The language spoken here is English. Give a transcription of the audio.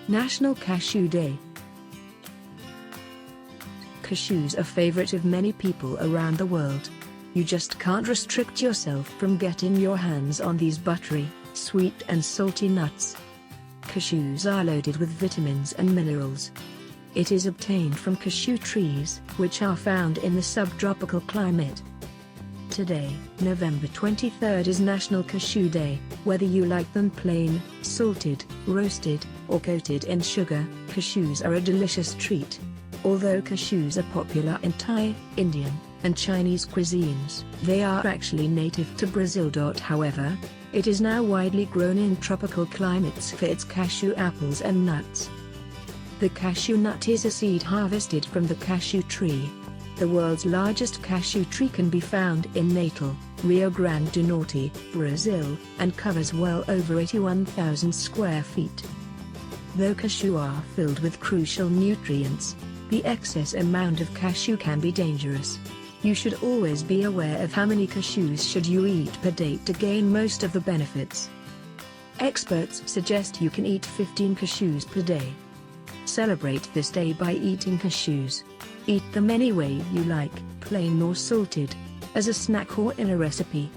National Cashew Day. Cashews are favorite of many people around the world. You just can't restrict yourself from getting your hands on these buttery, sweet and salty nuts. Cashews are loaded with vitamins and minerals. It is obtained from cashew trees, which are found in the subtropical climate. Today, November 23rd, is National Cashew Day. Whether you like them plain, salted, roasted, or coated in sugar, cashews are a delicious treat. Although cashews are popular in Thai, Indian, and Chinese cuisines, they are actually native to Brazil. However, it is now widely grown in tropical climates for its cashew apples and nuts. The cashew nut is a seed harvested from the cashew tree. The world's largest cashew tree can be found in Natal, Rio Grande do Norte, Brazil, and covers well over 81,000 square feet. Though cashew are filled with crucial nutrients, the excess amount of cashew can be dangerous. You should always be aware of how many cashews should you eat per day to gain most of the benefits. Experts suggest you can eat 15 cashews per day. Celebrate this day by eating cashews. Eat them any way you like, plain or salted, as a snack or in a recipe.